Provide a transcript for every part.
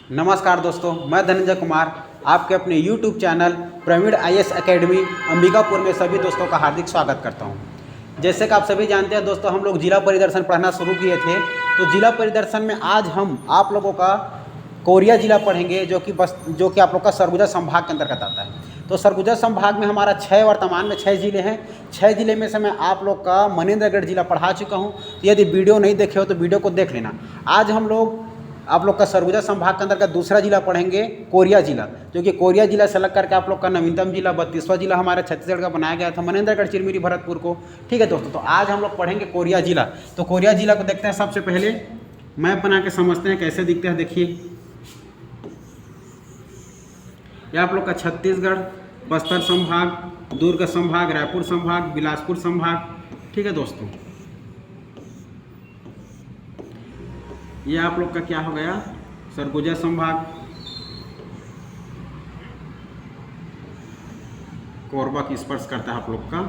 नमस्कार दोस्तों, मैं धनंजय कुमार आपके अपने YouTube channel Praveen IAS academy Ambikapur में सभी दोस्तों का हार्दिक स्वागत करता हूं। जैसे कि आप सभी जानते हैं दोस्तों, हम लोग जिला परिदर्शन पढ़ना शुरू किए थे। तो जिला परिदर्शन में आज हम आप लोगों का कोरिया जिला पढ़ेंगे, जो कि आप लोग का सरगुजा संभाग के अंतर्गत आता है। तो सरगुजा संभाग में हमारा वर्तमान में 6 जिले हैं। 6 जिले में से मैं आप लोग का मनेन्द्रगढ़ जिला पढ़ा चुका हूँ। तो यदि वीडियो नहीं देखे हो तो वीडियो को देख लेना। आज हम लोग आप लोग का सरगुजा संभाग के अंतर्गत दूसरा जिला पढ़ेंगे, कोरिया जिला, जो कि कोरिया जिला सेलेक्ट करके आप लोग का नवीनतम जिला 32वां जिला हमारे छत्तीसगढ़ का बनाया गया था, मनेन्द्रगढ़, चिरमिरी, भरतपुर को। ठीक है दोस्तों, तो आज हम लोग पढ़ेंगे कोरिया जिला। तो कोरिया जिला को देखते हैं। सबसे पहले मैप बना के समझते हैं कैसे दिखते हैं। देखिए, यह आप लोग का छत्तीसगढ़, बस्तर संभाग, दुर्ग संभाग, रायपुर संभाग, बिलासपुर संभाग। ठीक है दोस्तों, ये आप लोग का क्या हो गया, सरगुजा संभाग, कोरबा की स्पर्श करता है आप लोग का।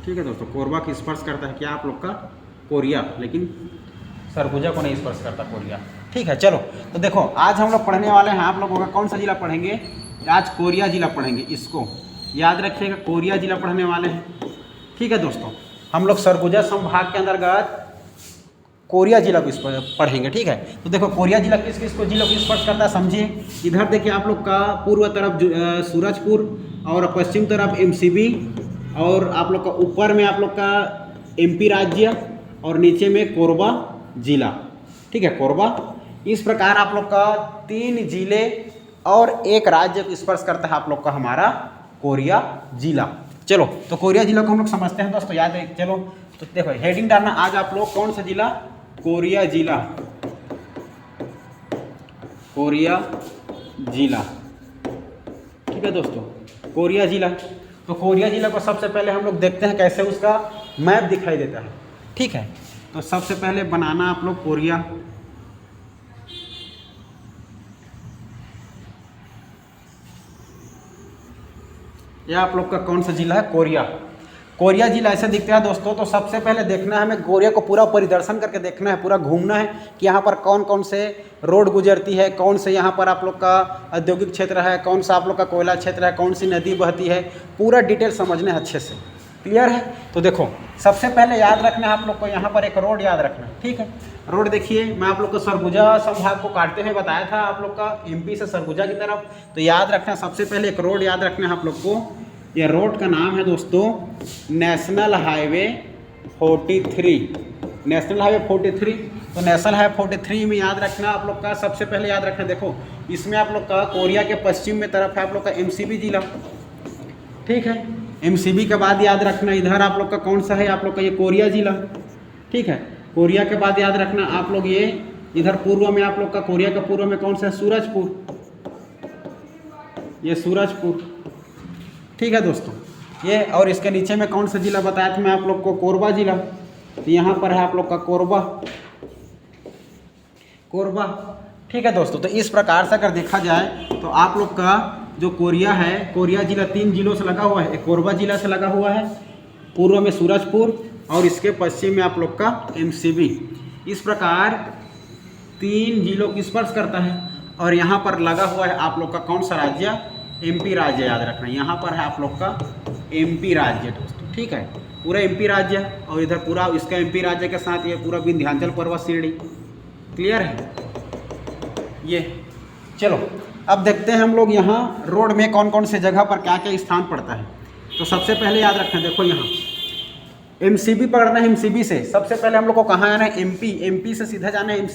ठीक है दोस्तों, कोरबा की स्पर्श करता है क्या आप लोग का, कोरिया, लेकिन सरगुजा को नहीं स्पर्श करता, कोरिया। ठीक है, चलो तो देखो, आज हम लोग पढ़ने वाले हैं आप लोगों का कौन सा जिला पढ़ेंगे, आज कोरिया जिला पढ़ेंगे। इसको याद रखिएगा, कोरिया जिला पढ़ने वाले हैं। ठीक है दोस्तों, हम लोग सरगुजा संभाग के अंतर्गत कोरिया जिला को पढ़ेंगे। ठीक है, तो देखो कोरिया जिला किस किस को जिला को स्पर्श करता है समझिए। इधर देखिए आप लोग का पूर्व तरफ सूरजपुर और पश्चिम तरफ MCB, और आप लोग का ऊपर में आप लोग का MP राज्य और नीचे में कोरबा जिला। ठीक है, कोरबा। इस प्रकार आप लोग का 3 जिले और 1 राज्य को स्पर्श करता है आप लोग का हमारा कोरिया जिला। चलो तो कोरिया जिला को हम लोग समझते हैं दोस्तों, याद है। चलो तो देखो, हेडिंग डालना आज आप लोग कौन सा जिला, कोरिया जिला, कोरिया जिला। ठीक है दोस्तों, कोरिया जिला। तो कोरिया जिला को सबसे पहले हम लोग देखते हैं कैसे उसका मैप दिखाई देता है। ठीक है, तो सबसे पहले बनाना आप लोग कोरिया। यह आप लोग का कौन सा जिला है, कोरिया। कोरिया जिला ऐसे दिखता है दोस्तों। तो सबसे पहले देखना है हमें, कोरिया को पूरा परिदर्शन करके देखना है, पूरा घूमना है कि यहाँ पर कौन कौन से रोड गुजरती है, कौन से यहाँ पर आप लोग का औद्योगिक क्षेत्र है, कौन सा आप लोग का कोयला क्षेत्र है, कौन सी नदी बहती है, पूरा डिटेल समझना है अच्छे से। क्लियर है? तो देखो, सबसे पहले याद रखना है आप लोग को, यहाँ पर एक रोड याद रखना है। ठीक है, रोड देखिए, मैं आप लोग को सरगुजा संभाग को काटते हुए बताया था आप लोग का MP से सरगुजा की तरफ। तो याद रखना, सबसे पहले एक रोड याद रखना है आप लोग को। यह रोड का नाम है दोस्तों नेशनल हाईवे 43। National highway 43। तो नेशनल हाईवे 43 में याद रखना आप लोग का, सबसे पहले याद रखना, देखो इसमें आप लोग का कोरिया के पश्चिम में तरफ है आप लोग का MCB जिला। ठीक है, MCB के बाद याद रखना इधर आप लोग का कौन सा है, आप लोग का ये कोरिया जिला। ठीक है, कोरिया के बाद याद रखना आप लोग ये इधर पूर्व में आप लोग का, कोरिया के पूर्व में कौन सा है, सूरजपुर, ये सूरजपुर। ठीक है दोस्तों, ये, और इसके नीचे में कौन सा जिला बताया था मैं आप लोग को, कोरबा जिला। तो यहाँ पर है आप लोग का कोरबा, कोरबा। ठीक है दोस्तों, तो इस प्रकार से अगर देखा जाए तो आप लोग का जो कोरिया है, कोरिया जिला 3 जिलों से लगा हुआ है। एक कोरबा जिला से लगा हुआ है, पूर्व में सूरजपुर, और इसके पश्चिम में आप लोग का MCB। इस प्रकार 3 जिलों को स्पर्श करता है। और यहाँ पर लगा हुआ है आप लोग का कौन सा राज्य, MP राज्य। याद रखना, यहाँ पर है आप लोग का MP राज्य दोस्तों। ठीक है, पूरा MP राज्य, और इधर पूरा इसका MP राज्य के साथ ये पूरा विंध्याचल पर्वत श्रेणी। क्लियर है ये? चलो अब देखते हैं हम लोग यहाँ रोड में कौन कौन से जगह पर क्या क्या स्थान पड़ता है। तो सबसे पहले याद रखना, देखो यहाँ MCB पकड़ना है। MCB से सबसे पहले हम लोग को कहाँ आना है, MP से सीधा जाना है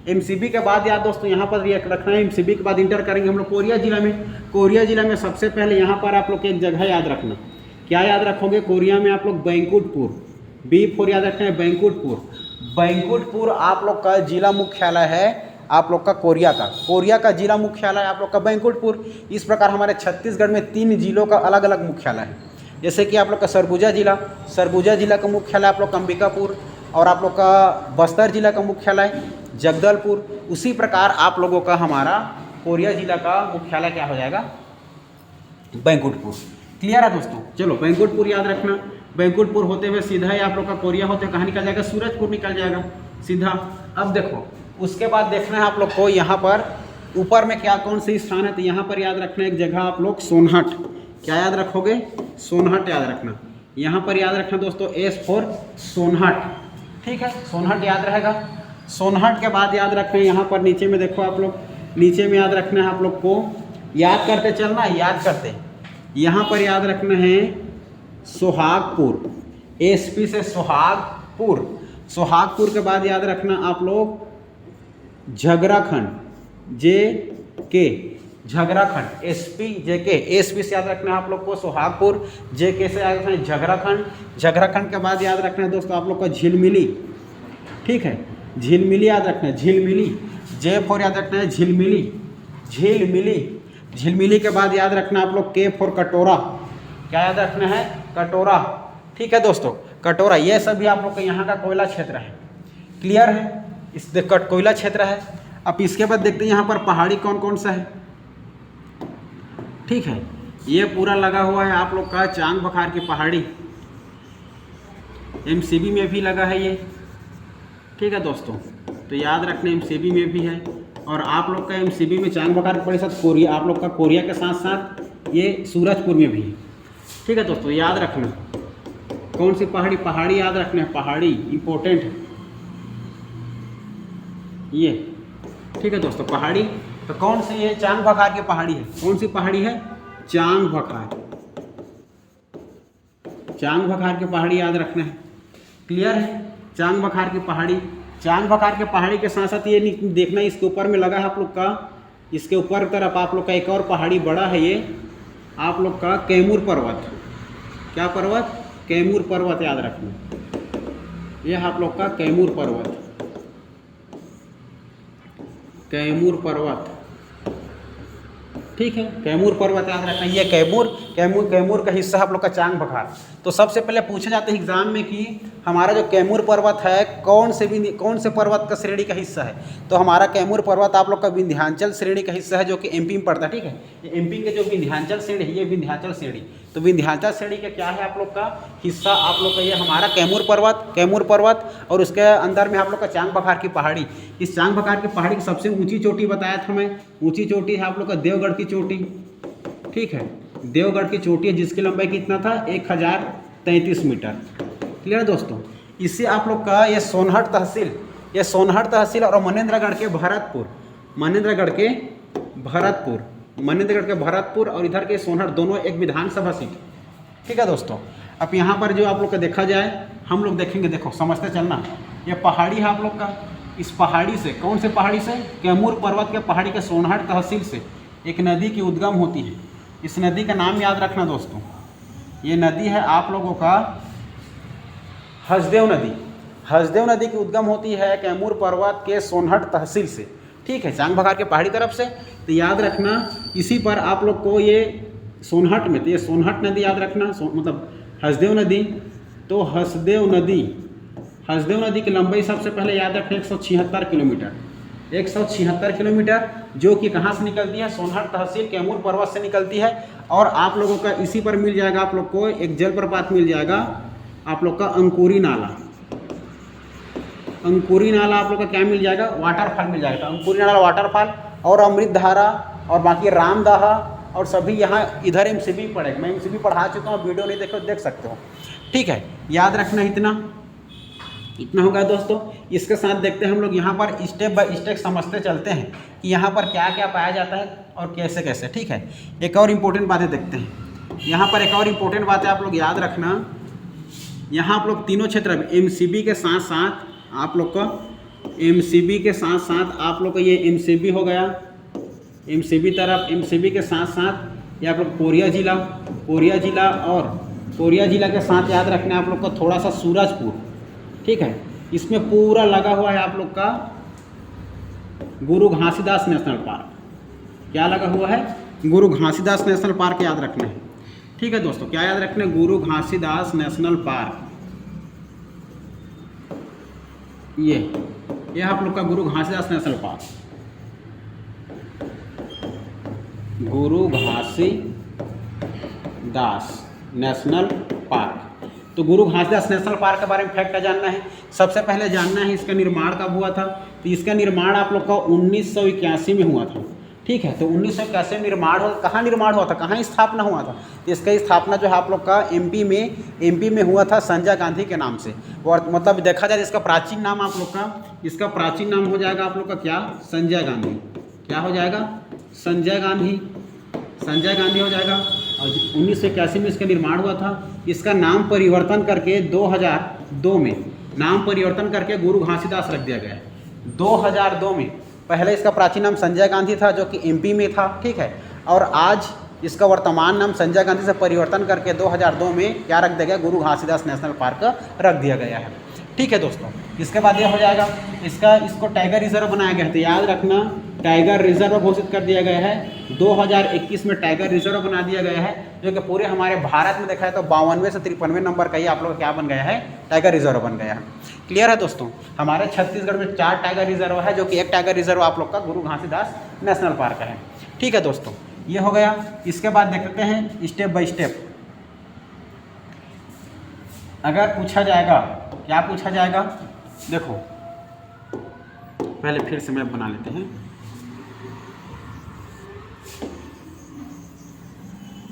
MCB के बाद याद दोस्तों यहाँ पर रखना है, MCB के बाद इंटर करेंगे हम लोग कोरिया जिला में। कोरिया जिला में सबसे पहले यहाँ पर आप लोग एक जगह याद रखना, क्या याद रखोगे, कोरिया में आप लोग बैंकुटपुर, B4 याद रखना है, बैंकुटपुर। बैंकुटपुर आप लोग का जिला मुख्यालय है आप लोग का कोरिया का जिला मुख्यालय आप लोग का बैंकुटपुर। इस प्रकार हमारे छत्तीसगढ़ में 3 जिलों का अलग अलग मुख्यालय है। जैसे कि आप लोग का सरगुजा जिला का मुख्यालय आप लोग का अंबिकापुर, और आप लोग का बस्तर जिला का मुख्यालय जगदलपुर। उसी प्रकार आप लोगों का हमारा कोरिया जिला का मुख्यालय क्या हो जाएगा, बैंकुटपुर। क्लियर है दोस्तों? चलो बैंकुटपुर याद रखना। बैंकुटपुर होते हुए सीधा ही आप लोग का कोरिया होते हुए कहाँ निकल जाएगा, सूरजपुर निकल जाएगा सीधा। अब देखो उसके बाद देखना है आप लोग को यहाँ पर ऊपर में क्या कौन सी स्थान है, तो यहाँ पर याद रखना एक जगह आप लोग सोनहट, क्या याद रखोगे, सोनहट याद रखना। यहाँ पर याद रखना दोस्तों S फॉर सोनहट, ठीक है, सोनहट याद रहेगा। सोनहट के बाद याद रखना है यहाँ पर नीचे में देखो आप लोग, नीचे में याद रखना है आप लोग को, याद करते चलना है, याद करते, यहाँ पर याद रखना है सोहागपुर, SP से सोहागपुर। सोहागपुर के बाद याद रखना आप लोग Jhagrakhand, JK, Jhagrakhand, SP JK, SP से याद रखना है आप लोग को सोहागपुर, JK से याद रखना है झगराखंड। झगराखंड के बाद याद रखना है दोस्तों आप लोग को झिलमिली, ठीक है, झिलमिली याद रखना है, झिलमिली, J फॉर याद रखना है झिलमिली, झिलमिली। झिलमिली के बाद याद रखना आप लोग K फॉर कटोरा, क्या याद रखना है, कटोरा, ठीक है दोस्तों, कटोरा। ये सभी आप लोग के यहाँ का कोयला क्षेत्र है, क्लियर है, इस कोयला क्षेत्र है। अब इसके बाद देखते हैं यहाँ पर पहाड़ी कौन कौन सा है, ठीक है, ये पूरा लगा हुआ है आप लोग का चांग बखार की पहाड़ी, MCB में भी लगा है ये, ठीक है दोस्तों, तो याद रखना MCB में भी है। और आप लोग का MCB में चांग बखार के साथ कोरिया, आप लोग का कोरिया के साथ साथ ये सूरजपुर में भी है, ठीक है दोस्तों, याद रखना कौन सी पहाड़ी, पहाड़ी याद रखना है, पहाड़ी इंपॉर्टेंट है ये, ठीक है दोस्तों, पहाड़ी। तो कौन सी ये चांग बखार की पहाड़ी है, कौन सी पहाड़ी है, चांग बखार, चांग बखार की पहाड़ी याद रखना है, क्लियर है, चांग बखार की पहाड़ी। चांग बखार के पहाड़ी के साथ साथ ये देखना इसके ऊपर में लगा है आप लोग का, इसके ऊपर तरफ आप लोग का एक और पहाड़ी बड़ा है, ये आप लोग का कैमूर पर्वत, क्या पर्वत, कैमूर पर्वत याद रखना, ये आप लोग का कैमूर पर्वत, कैमूर पर्वत, ठीक है, कैमूर पर्वत याद रखना, ये कैमूर का हिस्सा आप लोग का चांग बखार। तो सबसे पहले पूछा जाता है एग्जाम में कि हमारा जो कैमूर पर्वत है कौन से पर्वत का श्रेणी का हिस्सा है, तो हमारा कैमूर पर्वत आप लोग का विंध्याचल श्रेणी का हिस्सा है, जो कि MP में पड़ता है, ठीक है, ये MP के जो विंध्याचल श्रेणी है, ये विंध्याचल श्रेणी, तो विंध्याचल श्रेणी का क्या है आप लोग का हिस्सा, आप लोग का ये हमारा कैमूर पर्वत, और उसके अंदर में आप लोग का चांग बखार की पहाड़ी। इस चांग बखार की पहाड़ी की सबसे ऊंची चोटी बताया था मैं, ऊंची चोटी है आप लोग का देवगढ़ की चोटी, ठीक है, देवगढ़ की चोटी है, जिसकी लंबाई कितना था 1033 मीटर, क्लियर है दोस्तों। इससे आप लोग का ये सोनहट तहसील और मनेंद्रगढ़ के भरतपुर और इधर के सोनहट दोनों एक विधानसभा सीट, ठीक है दोस्तों। अब यहाँ पर जो आप लोग का देखा जाए, हम लोग देखेंगे, देखो समझते चलना, ये पहाड़ी है आप लोग का, इस पहाड़ी से, कौन से पहाड़ी से, कैमूर पर्वत के पहाड़ी के सोनहट तहसील से एक नदी की उद्गम होती है। इस नदी का नाम याद रखना दोस्तों, ये नदी है आप लोगों का हसदेव नदी की उद्गम होती है कैमूर पर्वत के सोनहट तहसील से, ठीक है, चांग बखार के पहाड़ी तरफ से। तो याद रखना इसी पर आप लोग को ये सोनहट में, तो ये सोनहट नदी याद रखना, मतलब हसदेव नदी, तो हसदेव नदी की लंबाई सबसे पहले याद रखना 176 किलोमीटर, 176 किलोमीटर, जो कि कहाँ से निकलती है, सोनहट तहसील कैमूर पर्वत से निकलती है। और आप लोगों का इसी पर मिल जाएगा आप लोग को एक जलप्रपात मिल जाएगा आप लोग का, अंकुरी नाला आप लोग का क्या मिल जाएगा, वाटरफॉल मिल जाएगा, अंकुरी नाला वाटरफॉल, और अमृत धारा, और बाकी रामदाहा, और सभी यहाँ इधर MCB पढ़ेगा, मैं MCB पढ़ा चुका हूँ, वीडियो नहीं देखो देख सकते हो, ठीक है, याद रखना इतना होगा दोस्तों। इसके साथ देखते हैं हम लोग यहाँ पर स्टेप बाय स्टेप समझते चलते हैं कि यहाँ पर क्या क्या पाया जाता है और कैसे कैसे, ठीक है। एक और इम्पोर्टेंट बातें देखते हैं, यहाँ पर एक और इम्पोर्टेंट बातें आप लोग याद रखना, यहाँ आप लोग तीनों क्षेत्र में MCB के साथ साथ आप लोग का आप लोग का ये MCB हो गया, MCB के साथ साथ ये आप लोग कोरिया जिला और कोरिया जिला के साथ याद रखना आप लोग का थोड़ा सा सूरजपुर, ठीक है, इसमें पूरा लगा हुआ है आप लोग का गुरु घासीदास नेशनल पार्क, क्या लगा हुआ है, गुरु घासीदास नेशनल पार्क याद रखना है, ठीक है दोस्तों, क्या याद रखना है, गुरु घासीदास नेशनल पार्क, ये आप लोग का गुरु घासीदास नेशनल पार्क, गुरु घासीदास नेशनल पार्क, तो गुरु घासीदास नेशनल पार्क के बारे में फैक्ट जानना है। सबसे पहले जानना है इसका निर्माण कब हुआ था। तो इसका निर्माण आप लोग का 1981 में हुआ था। ठीक है, तो 1981 में निर्माण हो, कहाँ निर्माण हुआ था, कहाँ स्थापना हुआ था। तो इसका स्थापना जो है आप लोग का एमपी में हुआ था संजय गांधी के नाम से। और मतलब देखा जाए इसका प्राचीन नाम आप लोग का, इसका प्राचीन नाम हो जाएगा आप लोग का क्या, संजय गांधी। क्या हो जाएगा, संजय गांधी, संजय गांधी हो जाएगा। और 1981 में इसका निर्माण हुआ था। इसका नाम परिवर्तन करके 2002 में नाम परिवर्तन करके गुरु घासीदास रख दिया गया है। 2002 में, पहले इसका प्राचीन नाम संजय गांधी था जो कि एमपी में था। ठीक है, और आज इसका वर्तमान नाम संजय गांधी से परिवर्तन करके 2002 में क्या रख दिया गया, गुरु घासीदास नेशनल पार्क रख दिया गया है। ठीक है दोस्तों, इसके बाद ये हो जाएगा इसको टाइगर रिजर्व बनाया गया है। तो याद रखना, टाइगर रिजर्व घोषित कर दिया गया है। 2021 में टाइगर रिजर्व बना दिया गया है, जो कि पूरे हमारे भारत में देखा है तो 52वें से 53वें नंबर का ही आप लोग का क्या बन गया है, टाइगर रिजर्व बन गया है। क्लियर है दोस्तों। हमारे छत्तीसगढ़ में 4 टाइगर रिजर्व है, जो कि एक टाइगर रिजर्व आप लोग का गुरु घासीदास नेशनल पार्क है। ठीक है दोस्तों, ये हो गया। इसके बाद देखते हैं स्टेप बाय स्टेप। अगर पूछा जाएगा, क्या पूछा जाएगा, देखो पहले फिर से मैप बना लेते हैं।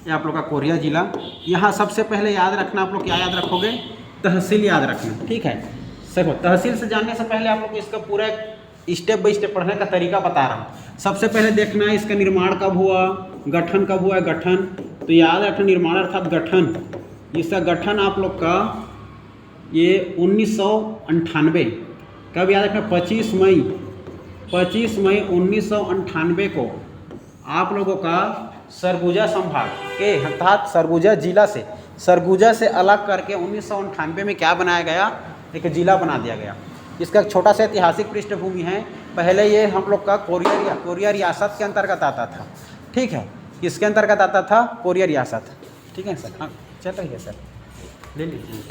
ये आप लोग का कोरिया जिला। यहाँ सबसे पहले याद रखना, आप लोग क्या याद रखोगे, तहसील याद रखना। ठीक है, देखो तहसील से जानने से पहले आप लोग को इसका पूरा स्टेप बाय स्टेप पढ़ने का तरीका बता रहा हूँ। सबसे पहले देखना है इसका निर्माण कब हुआ, गठन कब हुआ है, गठन। तो याद रखना, निर्माण अर्थात गठन। इसका गठन आप लोग का ये 1998, कब याद रखना, 25 मई 1998 को आप लोगों का सरगुजा संभाग के अर्थात सरगुजा से अलग करके 1998 में क्या बनाया गया, एक जिला बना दिया गया। इसका एक छोटा सा ऐतिहासिक पृष्ठभूमि है। पहले ये हम लोग का कोरिया रियासत के अंतर्गत आता था। ठीक है, किसके अंतर्गत आता था, कोरिया रियासत। ठीक है सर, हाँ चल रही है सर, ले लीजिए।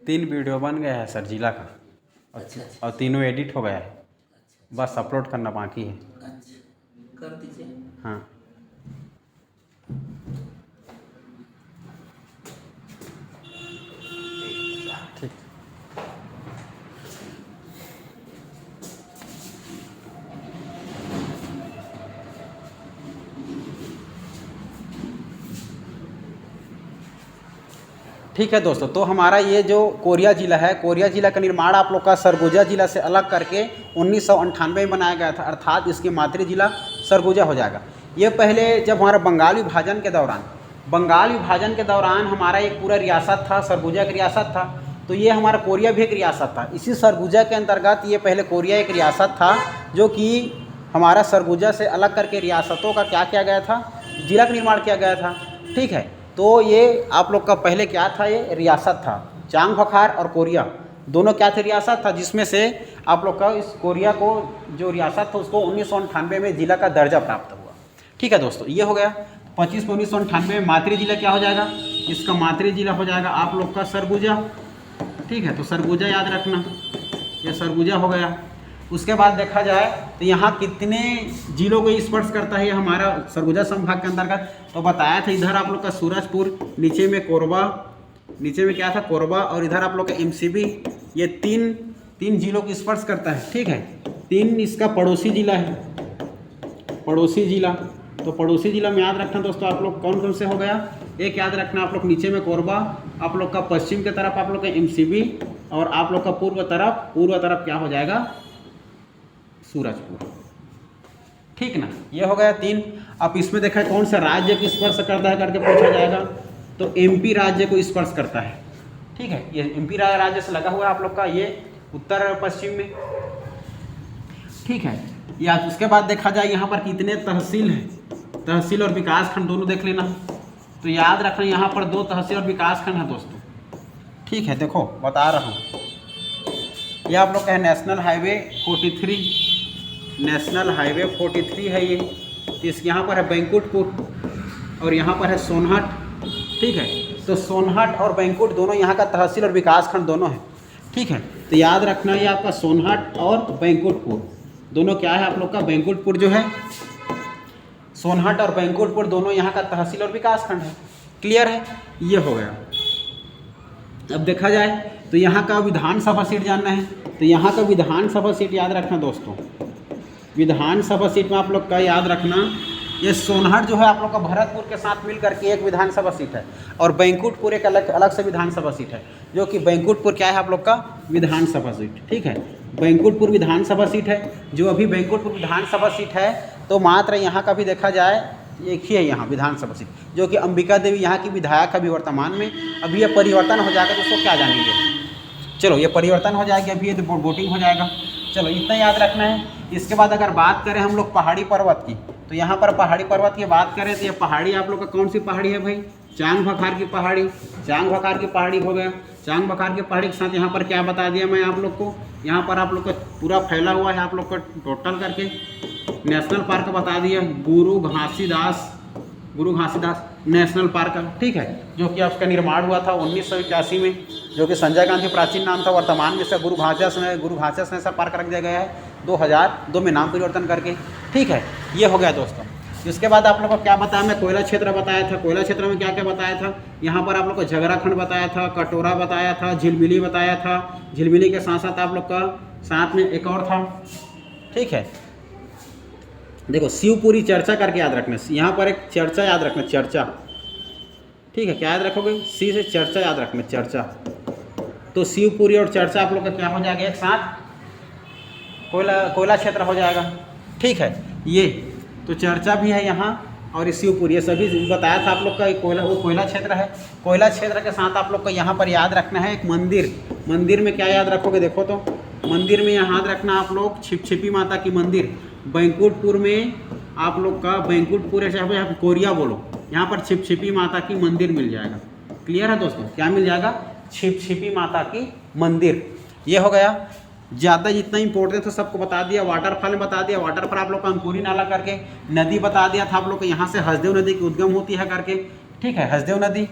तीन वीडियो बन गया है सर जिला का। अच्छा। और तीनों एडिट हो गया है। बस अपलोड करना बाकी है। अच्छा, कर दीजिए। हाँ, ठीक। ठीक है दोस्तों, तो हमारा ये जो कोरिया जिला है, कोरिया जिला का निर्माण आप लोग का सरगुजा जिला से अलग करके 1998 में बनाया गया था, अर्थात इसकी मातृ जिला सरगुजा हो जाएगा। ये पहले जब हमारा बंगाल विभाजन के दौरान हमारा एक पूरा रियासत था, सरगुजा एक रियासत था। तो ये हमारा कोरिया भी एक रियासत था। इसी सरगुजा के अंतर्गत ये पहले कोरिया एक रियासत था, जो कि हमारा सरगुजा से अलग करके रियासतों का क्या किया गया था, जिला का निर्माण किया गया था। ठीक है, तो ये आप लोग का पहले क्या था, ये रियासत था। चांग बखार और कोरिया दोनों क्या थे, रियासत था, जिसमें से आप लोग का इस कोरिया को जो रियासत था उसको 1998 में जिला का दर्जा प्राप्त हुआ। ठीक है दोस्तों, ये हो गया 25 में 1998 में। मातृ जिला क्या हो जाएगा, इसका मातृ जिला हो जाएगा आप लोग का सरगुजा। ठीक है, तो सरगुजा याद रखना, ये सरगुजा हो गया। उसके बाद देखा जाए तो यहाँ कितने जिलों को स्पर्श करता है ये हमारा सरगुजा संभाग के अंतर्गत, तो बताया था इधर आप लोग का सूरजपुर, नीचे में कोरबा, नीचे में क्या था कोरबा, और इधर आप लोग का एमसीबी। ये तीन जिलों को स्पर्श करता है। ठीक है, 3 इसका पड़ोसी जिला है, पड़ोसी जिला। तो पड़ोसी जिला में याद रखना दोस्तों आप लोग कौन कौन से हो गया, एक याद रखना आप लोग नीचे में कोरबा, आप लोग का पश्चिम की तरफ आप लोग का एमसीबी, और आप लोग का पूर्व तरफ क्या हो जाएगा, सूरजपुर। ठीक ना, ये हो गया 3। अब इसमें देखा है कौन सा राज्य को स्पर्श करता है करके पूछा जाएगा, तो एमपी राज्य को स्पर्श करता है। ठीक है, ये एमपी राज्य से लगा हुआ है आप लोग का ये उत्तर पश्चिम में। ठीक है, या उसके बाद देखा जाए यहाँ पर कितने तहसील हैं, तहसील और विकास खंड दोनों देख लेना। तो याद रखना यहाँ पर 2 तहसील और विकास खंड है दोस्तों। ठीक है, देखो बता रहा हूँ, ये आप लोग का है नेशनल हाईवे 43, नेशनल हाईवे 43 है ये। इस यहाँ पर है बैंकुटपुर और यहाँ पर है सोनहट। ठीक है, तो सोनहट और बैंकुट दोनों यहाँ का तहसील और विकास खंड दोनों है। ठीक है, तो याद रखना ये आपका सोनहट और बैंकुटपुर दोनों क्या है आप लोग का, बैंकुटपुर जो है, सोनहट और बैंकुटपुर दोनों यहाँ का तहसील और विकास खंड है। क्लियर है, ये हो गया। अब देखा जाए तो यहाँ का विधानसभा सीट जानना है, तो यहाँ का विधानसभा सीट याद रखना दोस्तों। विधानसभा सीट में आप लोग का याद रखना, ये सोनहट जो है आप लोग का भरतपुर के साथ मिल करके एक विधानसभा सीट है और बैंकुटपुर एक अलग से विधानसभा सीट है, जो कि बैंकुटपुर क्या है आप लोग का विधानसभा सीट। ठीक है, बैंकुटपुर विधानसभा सीट है, जो अभी बैंकुटपुर विधानसभा सीट है। तो मात्र यहाँ का भी देखा जाए एक ही है यहाँ विधानसभा सीट, जो कि अंबिका देवी यहाँ की विधायक अभी वर्तमान में। अभी ये परिवर्तन हो जाएगा, दोस्तों क्या जानेंगे, चलो ये परिवर्तन हो जाएगी, अभी ये वोटिंग हो जाएगा। चलो इतना याद रखना है। इसके बाद अगर बात करें हम लोग पहाड़ी पर्वत की, तो यहाँ पर पहाड़ी पर्वत की बात करें तो ये पहाड़ी आप लोग का कौन सी पहाड़ी है भाई, चांग भखार की पहाड़ी। चांग भखार की पहाड़ी हो गया। चांग भखार की पहाड़ी के साथ यहाँ पर क्या बता दिया मैं आप लोग को, यहाँ पर आप लोग का पूरा फैला हुआ है आप लोग का टोटल करके नेशनल पार्क बता दिया, गुरु घासीदास नेशनल पार्क। ठीक है, जो कि आपका निर्माण हुआ था 1981 में, जो कि संजय गांधी प्राचीन नाम था, वर्तमान में इसका गुरु घासीदास नेशनल पार्क रख दिया गया है 2002 में नाम परिवर्तन करके। ठीक है, ये हो गया दोस्तों। इसके बाद आप लोग को क्या बताया मैं, कोयला क्षेत्र बताया था। कोयला क्षेत्र में क्या क्या बताया था, यहाँ पर आप लोग को झगराखंड बताया था, कटोरा बताया था, झिलमिली बताया था। झिलमिली के साथ साथ आप लोग का साथ में एक और था। ठीक है, देखो शिवपुरी चर्चा करके याद रखना, यहाँ पर एक चर्चा याद रखना, चर्चा। ठीक है, क्या याद रखोगे, सी से चर्चा याद रखना, चर्चा। तो शिवपुरी और चर्चा आप लोग का क्या हो जाएगा, एक साथ कोयला क्षेत्र हो जाएगा। ठीक है, ये तो चर्चा भी है यहाँ और शिवपुरी, ये सभी बताया था आप लोग का। वो कोयला क्षेत्र है। कोयला क्षेत्र के साथ आप लोग को यहाँ पर याद रखना है एक मंदिर। मंदिर में क्या याद रखोगे, देखो तो मंदिर में याद रखना आप लोग छिपछिपी माता की मंदिर। बैंकुटपुर में आप लोग का, बैंकुटपुर है आप कोरिया बोलो, यहाँ पर छिपछिपी माता की मंदिर मिल जाएगा। क्लियर है दोस्तों, क्या मिल जाएगा, छिपछिपी माता की मंदिर। ये हो गया। ज़्यादा जितना इंपॉर्टेंट था सबको बता दिया। वाटरफॉल में बता दिया, वाटरफॉल आप लोग का अंकुरी नाला करके। नदी बता दिया था आप लोग को, यहाँ से हसदेव नदी की उद्गम होती है करके। ठीक है, हसदेव नदी,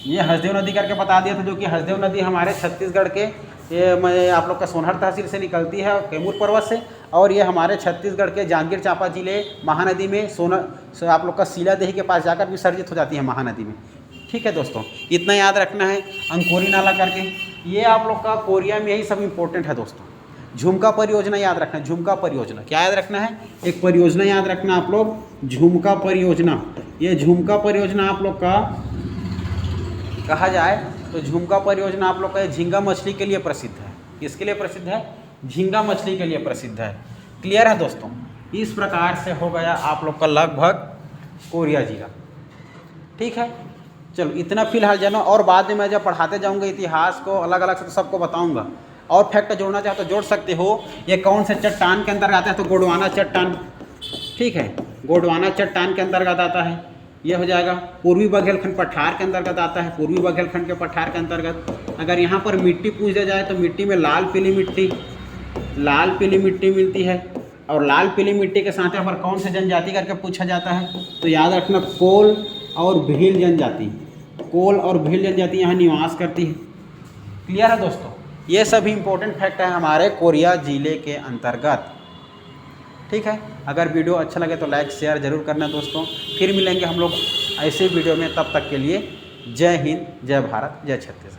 ये हसदेव नदी करके बता दिया था, जो कि हसदेव नदी हमारे छत्तीसगढ़ के ये आप लोग का सोनहट तहसील से निकलती है कैमूर पर्वत से, और ये हमारे छत्तीसगढ़ के जांजगीर चांपा जिले महानदी में आप लोग का सीलादेही के पास जाकर विसर्जित हो जाती है महानदी में। ठीक है दोस्तों, इतना याद रखना है, अंकुरी नाला करके। ये आप लोग का कोरिया में यही सब इंपॉर्टेंट है दोस्तों। झुमका परियोजना याद रखना, झुमका परियोजना क्या याद रखना है, एक परियोजना याद रखना आप लोग, झुमका परियोजना। ये झुमका परियोजना आप लोग का कहा जाए तो झुमका परियोजना आप लोग का झींगा मछली के लिए प्रसिद्ध है। किसके लिए प्रसिद्ध है, झींगा मछली के लिए प्रसिद्ध है। क्लियर है दोस्तों, इस प्रकार से हो गया आप लोग का लगभग कोरिया जिला। ठीक है, चलो इतना फिलहाल जानो, और बाद में मैं जब पढ़ाते जाऊंगा इतिहास को अलग अलग से तो सबको बताऊंगा। और फैक्ट जोड़ना चाहो तो जोड़ सकते हो। ये कौन से चट्टान के अंतर्गत आता है, तो गोंडवाना चट्टान। ठीक है, गोंडवाना चट्टान के अंतर्गत आता है। ये हो जाएगा। पूर्वी बघेलखंड पठार के अंतर्गत आता है, पूर्वी बघेलखंड के पठार के अंतर्गत। अगर यहाँ पर मिट्टी पूछ दिया जाए तो मिट्टी में लाल पीली मिट्टी मिलती है। और लाल पीली मिट्टी के साथ यहाँ पर कौन से जनजाति करके पूछा जाता है, तो याद रखना कोल और भील जनजाति। कोल और भील जनजाति यहाँ निवास करती है। क्लियर है दोस्तों, ये सभी इंपॉर्टेंट फैक्ट है हमारे कोरिया जिले के अंतर्गत। ठीक है, अगर वीडियो अच्छा लगे तो लाइक शेयर जरूर करना दोस्तों। फिर मिलेंगे हम लोग ऐसे वीडियो में, तब तक के लिए जय हिंद, जय भारत, जय छत्तीसगढ़।